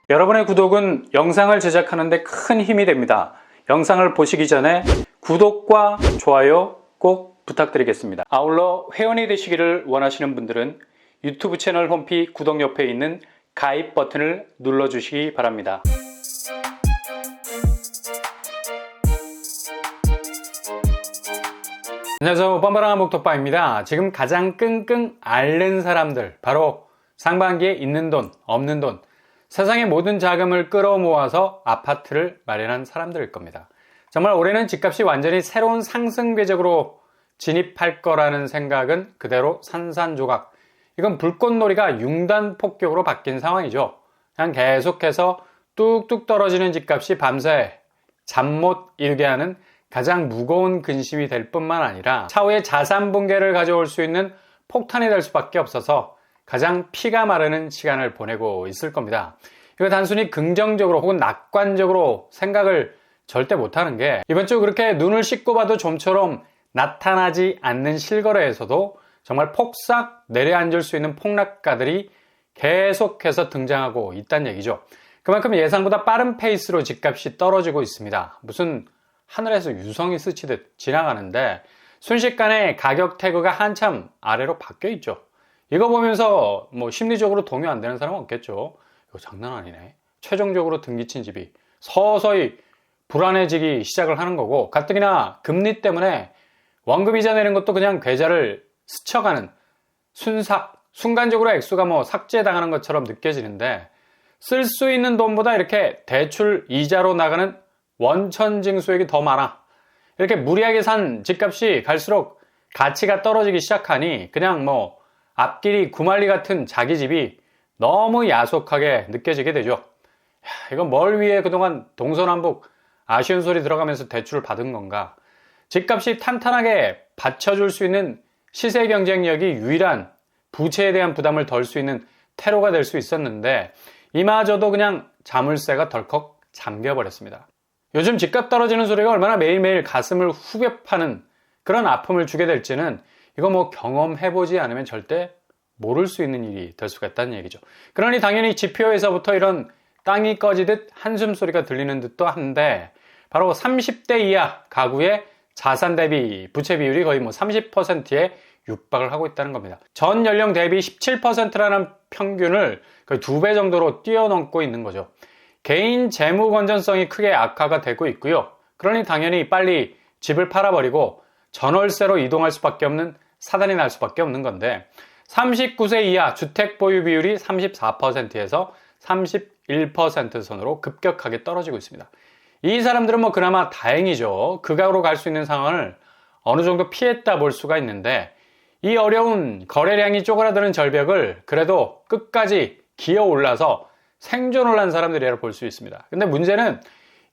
여러분의 구독은 영상을 제작하는 데 큰 힘이 됩니다. 영상을 보시기 전에 구독과 좋아요 꼭 부탁드리겠습니다. 아울러 회원이 되시기를 원하시는 분들은 유튜브 채널 홈피 구독 옆에 있는 가입 버튼을 눌러주시기 바랍니다. 안녕하세요, 뻔뻔한 목토빠입니다. 지금 가장 끙끙 앓는 사람들, 바로 상반기에 있는 돈, 없는 돈, 세상의 모든 자금을 끌어모아서 아파트를 마련한 사람들일 겁니다. 정말 올해는 집값이 완전히 새로운 상승 궤적으로 진입할 거라는 생각은 그대로 산산조각. 이건 불꽃놀이가 융단폭격으로 바뀐 상황이죠. 그냥 계속해서 뚝뚝 떨어지는 집값이 밤새 잠 못 이루게 하는 가장 무거운 근심이 될 뿐만 아니라 차후에 자산 붕괴를 가져올 수 있는 폭탄이 될 수밖에 없어서 가장 피가 마르는 시간을 보내고 있을 겁니다. 이거 단순히 긍정적으로 혹은 낙관적으로 생각을 절대 못하는 게, 이번 주 그렇게 눈을 씻고 봐도 좀처럼 나타나지 않는 실거래에서도 정말 폭삭 내려앉을 수 있는 폭락가들이 계속해서 등장하고 있다는 얘기죠. 그만큼 예상보다 빠른 페이스로 집값이 떨어지고 있습니다. 무슨 하늘에서 유성이 스치듯 지나가는데 순식간에 가격 태그가 한참 아래로 바뀌어 있죠. 이거 보면서 뭐 심리적으로 동요 안 되는 사람은 없겠죠. 이거 장난 아니네. 최종적으로 등기친 집이 서서히 불안해지기 시작을 하는 거고, 가뜩이나 금리 때문에 원금 이자 내는 것도 그냥 계좌를 스쳐가는 순간적으로 액수가 뭐 삭제당하는 것처럼 느껴지는데, 쓸 수 있는 돈보다 이렇게 대출 이자로 나가는 원천징수액이 더 많아. 이렇게 무리하게 산 집값이 갈수록 가치가 떨어지기 시작하니 그냥 뭐 앞길이 구말리 같은 자기 집이 너무 야속하게 느껴지게 되죠. 이건 뭘 위해 그동안 동서남북 아쉬운 소리 들어가면서 대출을 받은 건가? 집값이 탄탄하게 받쳐줄 수 있는 시세 경쟁력이 유일한 부채에 대한 부담을 덜 수 있는 퇴로가 될 수 있었는데, 이마저도 그냥 자물쇠가 덜컥 잠겨버렸습니다. 요즘 집값 떨어지는 소리가 얼마나 매일매일 가슴을 후벼 파는 그런 아픔을 주게 될지는 이거 뭐 경험해보지 않으면 절대 모를 수 있는 일이 될 수가 있다는 얘기죠. 그러니 당연히 지표에서부터 이런 땅이 꺼지듯 한숨 소리가 들리는 듯도 한데, 바로 30대 이하 가구의 자산 대비 부채 비율이 거의 뭐 30%에 육박을 하고 있다는 겁니다. 전 연령 대비 17%라는 평균을 거의 2배 정도로 뛰어넘고 있는 거죠. 개인 재무 건전성이 크게 악화가 되고 있고요. 그러니 당연히 빨리 집을 팔아버리고 전월세로 이동할 수밖에 없는 사단이 날 수밖에 없는 건데, 39세 이하 주택 보유 비율이 34%에서 31% 선으로 급격하게 떨어지고 있습니다. 이 사람들은 뭐 그나마 다행이죠. 극악으로 갈 수 있는 상황을 어느 정도 피했다 볼 수가 있는데, 이 어려운 거래량이 쪼그라드는 절벽을 그래도 끝까지 기어 올라서 생존을 한 사람들이라 볼 수 있습니다. 근데 문제는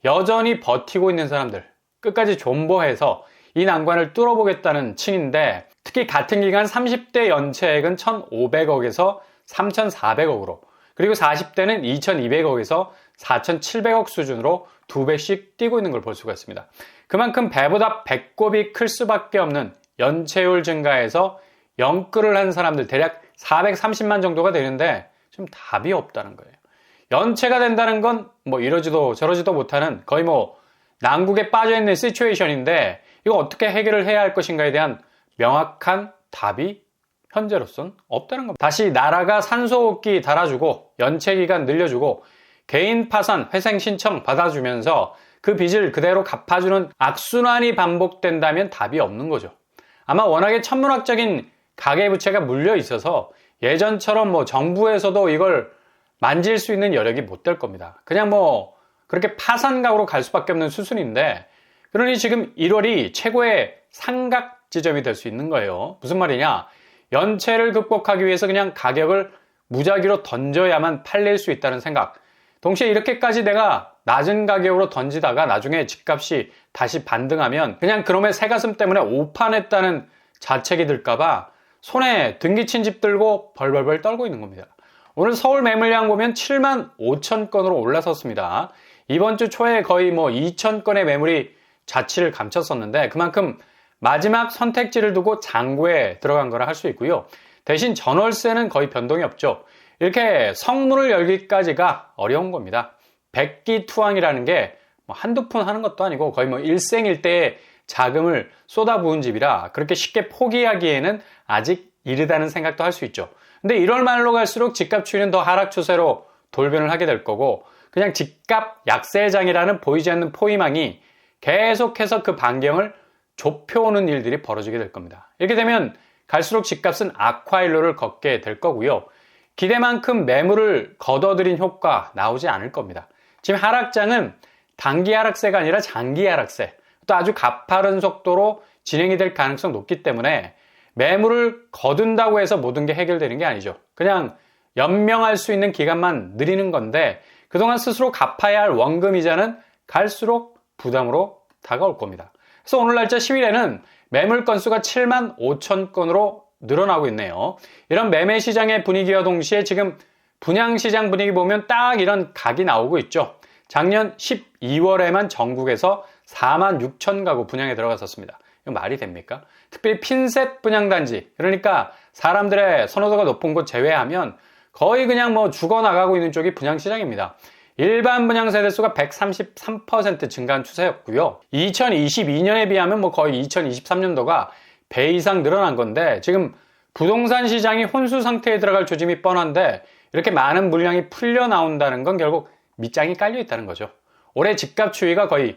여전히 버티고 있는 사람들, 끝까지 존버해서 이 난관을 뚫어보겠다는 층인데, 특히 같은 기간 30대 연체액은 1,500억에서 3,400억으로, 그리고 40대는 2,200억에서 4,700억 수준으로 2배씩 뛰고 있는 걸 볼 수가 있습니다. 그만큼 배보다 배꼽이 클 수밖에 없는 연체율 증가에서 영끌을 한 사람들 대략 430만 정도가 되는데 좀 답이 없다는 거예요. 연체가 된다는 건 뭐 이러지도 저러지도 못하는 거의 뭐 난국에 빠져있는 시츄에이션인데, 이거 어떻게 해결을 해야 할 것인가에 대한 명확한 답이 현재로선 없다는 겁니다. 다시 나라가 산소호흡기 달아주고 연체기간 늘려주고 개인 파산 회생 신청 받아주면서 그 빚을 그대로 갚아주는 악순환이 반복된다면 답이 없는 거죠. 아마 워낙에 천문학적인 가계부채가 물려 있어서 예전처럼 뭐 정부에서도 이걸 만질 수 있는 여력이 못 될 겁니다. 그냥 뭐 그렇게 파산각으로 갈 수밖에 없는 수순인데, 그러니 지금 1월이 최고의 삼각 지점이 될 수 있는 거예요. 무슨 말이냐? 연체를 극복하기 위해서 그냥 가격을 무작위로 던져야만 팔릴 수 있다는 생각. 동시에 이렇게까지 내가 낮은 가격으로 던지다가 나중에 집값이 다시 반등하면 그냥 그놈의 새가슴 때문에 오판했다는 자책이 들까봐 손에 등기친 집 들고 벌벌벌 떨고 있는 겁니다. 오늘 서울 매물량 보면 7만 5천 건으로 올라섰습니다. 이번 주 초에 거의 뭐 2천 건의 매물이 자취를 감췄었는데, 그만큼 마지막 선택지를 두고 장고에 들어간 거라 할 수 있고요. 대신 전월세는 거의 변동이 없죠. 이렇게 성문을 열기까지가 어려운 겁니다. 백기투항이라는 게 뭐 한두 푼 하는 것도 아니고 거의 뭐 일생일대의 자금을 쏟아부은 집이라 그렇게 쉽게 포기하기에는 아직 이르다는 생각도 할 수 있죠. 근데 1월 말로 갈수록 집값 추이는 더 하락 추세로 돌변을 하게 될 거고, 그냥 집값 약세장이라는 보이지 않는 포위망이 계속해서 그 반경을 좁혀오는 일들이 벌어지게 될 겁니다. 이렇게 되면 갈수록 집값은 악화일로를 걷게 될 거고요. 기대만큼 매물을 걷어들인 효과 나오지 않을 겁니다. 지금 하락장은 단기 하락세가 아니라 장기 하락세, 또 아주 가파른 속도로 진행이 될 가능성이 높기 때문에 매물을 거둔다고 해서 모든 게 해결되는 게 아니죠. 그냥 연명할 수 있는 기간만 느리는 건데, 그동안 스스로 갚아야 할 원금 이자는 갈수록 부담으로 다가올 겁니다. 그래서 오늘 날짜 10일에는 매물 건수가 7만 5천 건으로 늘어나고 있네요. 이런 매매 시장의 분위기와 동시에 지금 분양시장 분위기 보면 딱 이런 각이 나오고 있죠. 작년 12월에만 전국에서 4만 6천 가구 분양에 들어갔었습니다. 이거 말이 됩니까? 특별히 핀셋 분양단지, 그러니까 사람들의 선호도가 높은 곳 제외하면 거의 그냥 뭐 죽어나가고 있는 쪽이 분양시장입니다. 일반 분양 세대수가 133% 증가한 추세였고요. 2022년에 비하면 뭐 거의 2023년도가 배 이상 늘어난 건데, 지금 부동산 시장이 혼수 상태에 들어갈 조짐이 뻔한데 이렇게 많은 물량이 풀려 나온다는 건 결국 밑장이 깔려 있다는 거죠. 올해 집값 추이가 거의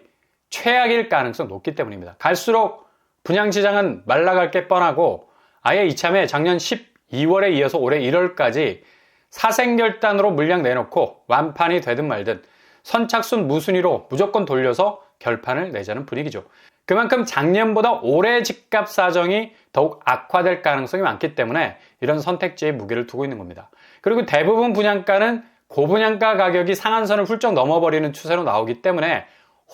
최악일 가능성이 높기 때문입니다. 갈수록 분양시장은 말라갈 게 뻔하고, 아예 이참에 작년 12월에 이어서 올해 1월까지 사생결단으로 물량 내놓고 완판이 되든 말든 선착순 무순위로 무조건 돌려서 결판을 내자는 분위기죠. 그만큼 작년보다 올해 집값 사정이 더욱 악화될 가능성이 많기 때문에 이런 선택지에 무게를 두고 있는 겁니다. 그리고 대부분 분양가는 고분양가 가격이 상한선을 훌쩍 넘어버리는 추세로 나오기 때문에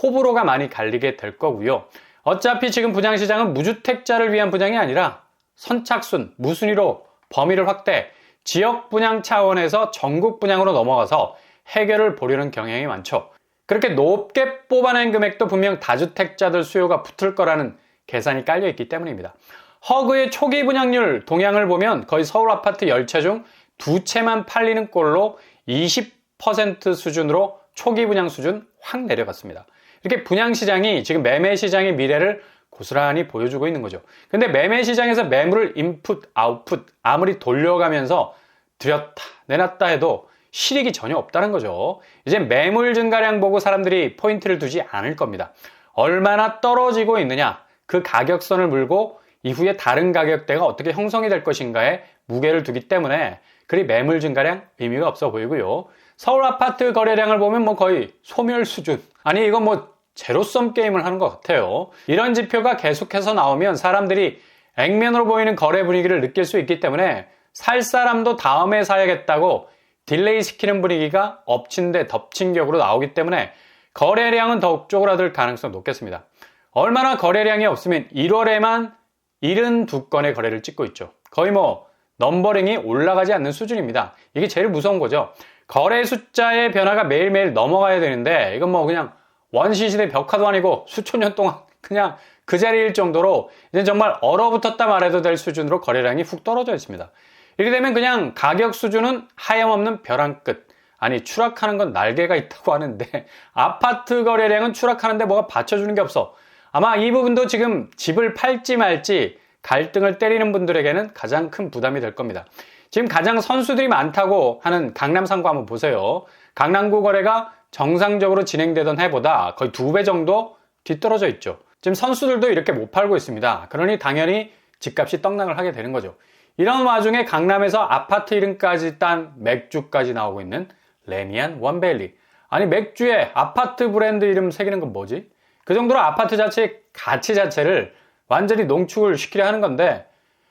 호불호가 많이 갈리게 될 거고요. 어차피 지금 분양시장은 무주택자를 위한 분양이 아니라 선착순, 무순위로 범위를 확대, 지역 분양 차원에서 전국 분양으로 넘어가서 해결을 보려는 경향이 많죠. 그렇게 높게 뽑아낸 금액도 분명 다주택자들 수요가 붙을 거라는 계산이 깔려 있기 때문입니다. 허그의 초기 분양률 동향을 보면 거의 서울 아파트 10채 중 2채만 팔리는 꼴로 20% 수준으로 초기 분양 수준 확 내려갔습니다. 이렇게 분양시장이 지금 매매시장의 미래를 고스란히 보여주고 있는 거죠. 근데 매매시장에서 매물을 인풋, 아웃풋 아무리 돌려가면서 들였다 내놨다 해도 실익이 전혀 없다는 거죠. 이제 매물 증가량 보고 사람들이 포인트를 두지 않을 겁니다. 얼마나 떨어지고 있느냐, 그 가격선을 물고 이후에 다른 가격대가 어떻게 형성이 될 것인가에 무게를 두기 때문에 그리 매물 증가량 의미가 없어 보이고요. 서울 아파트 거래량을 보면 뭐 거의 소멸 수준, 아니 이건 뭐 제로섬 게임을 하는 것 같아요. 이런 지표가 계속해서 나오면 사람들이 액면으로 보이는 거래 분위기를 느낄 수 있기 때문에 살 사람도 다음에 사야겠다고 딜레이 시키는 분위기가 엎친 데 덮친 격으로 나오기 때문에 거래량은 더욱 쪼그라들 가능성이 높겠습니다. 얼마나 거래량이 없으면 1월에만 72건의 거래를 찍고 있죠. 거의 뭐 넘버링이 올라가지 않는 수준입니다. 이게 제일 무서운 거죠. 거래 숫자의 변화가 매일매일 넘어가야 되는데 이건 뭐 그냥 원시시대 벽화도 아니고 수천 년 동안 그냥 그 자리일 정도로 이제 정말 얼어붙었다 말해도 될 수준으로 거래량이 훅 떨어져 있습니다. 이렇게 되면 그냥 가격 수준은 하염없는 벼랑 끝. 아니 추락하는 건 날개가 있다고 하는데 아파트 거래량은 추락하는데 뭐가 받쳐주는 게 없어. 아마 이 부분도 지금 집을 팔지 말지 갈등을 때리는 분들에게는 가장 큰 부담이 될 겁니다. 지금 가장 선수들이 많다고 하는 강남 상구 한번 보세요. 강남구 거래가 정상적으로 진행되던 해보다 거의 2배 정도 뒤떨어져 있죠. 지금 선수들도 이렇게 못 팔고 있습니다. 그러니 당연히 집값이 떡락을 하게 되는 거죠. 이런 와중에 강남에서 아파트 이름까지 딴 맥주까지 나오고 있는 레미안 원밸리. 아니 맥주에 아파트 브랜드 이름 새기는 건 뭐지? 그 정도로 아파트 자체의 가치 자체를 완전히 농축을 시키려 하는 건데,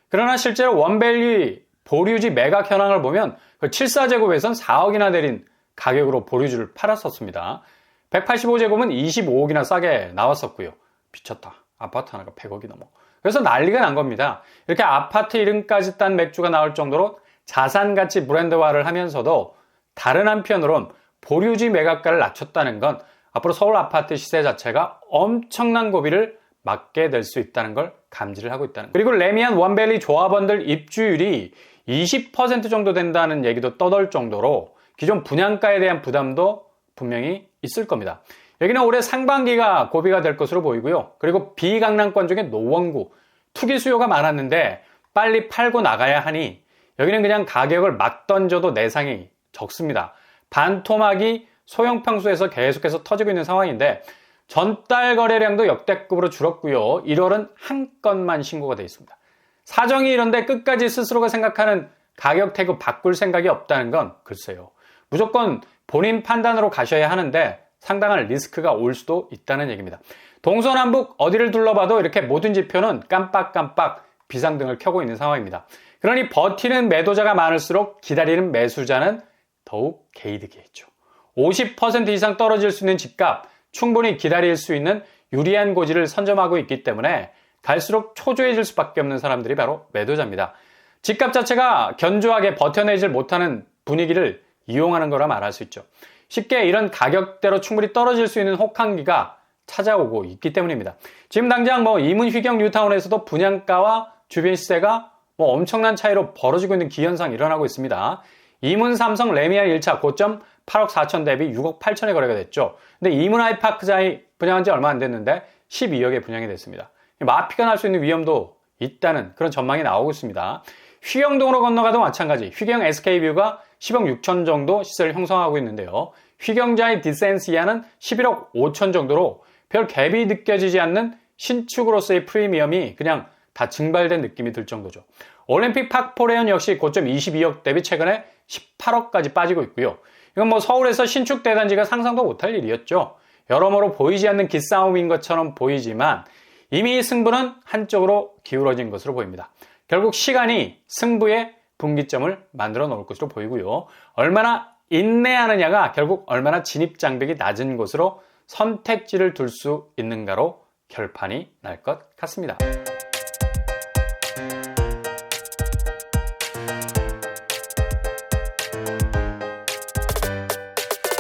그러나 실제로 원밸리 보류지 매각 현황을 보면 그 74제곱에선 4억이나 내린 가격으로 보류주를 팔았었습니다. 185제곱은 25억이나 싸게 나왔었고요. 미쳤다. 아파트 하나가 100억이 넘어. 그래서 난리가 난 겁니다. 이렇게 아파트 이름까지 딴 맥주가 나올 정도로 자산가치 브랜드화를 하면서도 다른 한편으론 보류지 매각가를 낮췄다는 건 앞으로 서울 아파트 시세 자체가 엄청난 고비를 맞게 될 수 있다는 걸 감지를 하고 있다는 거예요. 그리고 레미안 원밸리 조합원들 입주율이 20% 정도 된다는 얘기도 떠돌 정도로 기존 분양가에 대한 부담도 분명히 있을 겁니다. 여기는 올해 상반기가 고비가 될 것으로 보이고요. 그리고 비강남권 중에 노원구, 투기 수요가 많았는데 빨리 팔고 나가야 하니 여기는 그냥 가격을 막 던져도 내상이 적습니다. 반토막이 소형 평수에서 계속해서 터지고 있는 상황인데 전달 거래량도 역대급으로 줄었고요. 1월은 한 건만 신고가 되어 있습니다. 사정이 이런데 끝까지 스스로가 생각하는 가격 태그 바꿀 생각이 없다는 건 글쎄요. 무조건 본인 판단으로 가셔야 하는데 상당한 리스크가 올 수도 있다는 얘기입니다. 동서남북 어디를 둘러봐도 이렇게 모든 지표는 깜빡깜빡 비상등을 켜고 있는 상황입니다. 그러니 버티는 매도자가 많을수록 기다리는 매수자는 더욱 개이득이겠죠. 50% 이상 떨어질 수 있는 집값, 충분히 기다릴 수 있는 유리한 고지를 선점하고 있기 때문에 갈수록 초조해질 수밖에 없는 사람들이 바로 매도자입니다. 집값 자체가 견조하게 버텨내질 못하는 분위기를 이용하는 거라 말할 수 있죠. 쉽게 이런 가격대로 충분히 떨어질 수 있는 혹한기가 찾아오고 있기 때문입니다. 지금 당장 이문 휘경 뉴타운에서도 분양가와 주변 시세가 엄청난 차이로 벌어지고 있는 기현상 일어나고 있습니다. 이문 삼성 레미안 1차 고점 8억 4천 대비 6억 8천에 거래가 됐죠. 근데 이문 아이파크자이 분양한 지 얼마 안 됐는데 12억에 분양이 됐습니다. 마피가 날 수 있는 위험도 있다는 그런 전망이 나오고 있습니다. 휘경동으로 건너가도 마찬가지. 휘경 SK뷰가 10억 6천 정도 시세를 형성하고 있는데요. 휘경자의 디센시아는 11억 5천 정도로 별 갭이 느껴지지 않는 신축으로서의 프리미엄이 그냥 다 증발된 느낌이 들 정도죠. 올림픽 파크포레온 역시 고점 22억 대비 최근에 18억까지 빠지고 있고요. 이건 서울에서 신축 대단지가 상상도 못할 일이었죠. 여러모로 보이지 않는 기싸움인 것처럼 보이지만 이미 승부는 한쪽으로 기울어진 것으로 보입니다. 결국 시간이 승부의 분기점을 만들어 놓을 것으로 보이고요. 얼마나 인내하느냐가 결국 얼마나 진입장벽이 낮은 곳으로 선택지를 둘 수 있는가로 결판이 날 것 같습니다.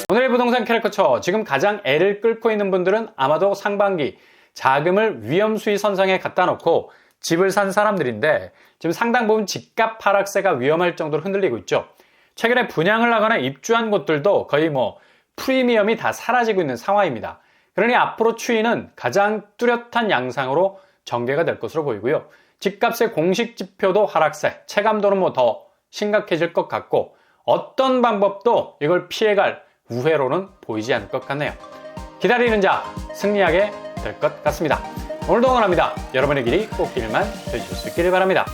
오늘의 부동산 캐리커처, 지금 가장 애를 끓고 있는 분들은 아마도 상반기 자금을 위험수위 선상에 갖다 놓고 집을 산 사람들인데 지금 상당 부분 집값 하락세가 위험할 정도로 흔들리고 있죠. 최근에 분양을 하거나 입주한 곳들도 거의 프리미엄이 다 사라지고 있는 상황입니다. 그러니 앞으로 추이는 가장 뚜렷한 양상으로 전개가 될 것으로 보이고요. 집값의 공식 지표도 하락세, 체감도는 더 심각해질 것 같고 어떤 방법도 이걸 피해갈 우회로는 보이지 않을 것 같네요. 기다리는 자 승리하게 될 것 같습니다. 오늘도 응원합니다. 여러분의 길이 꽃길만 되실 수 있기를 바랍니다.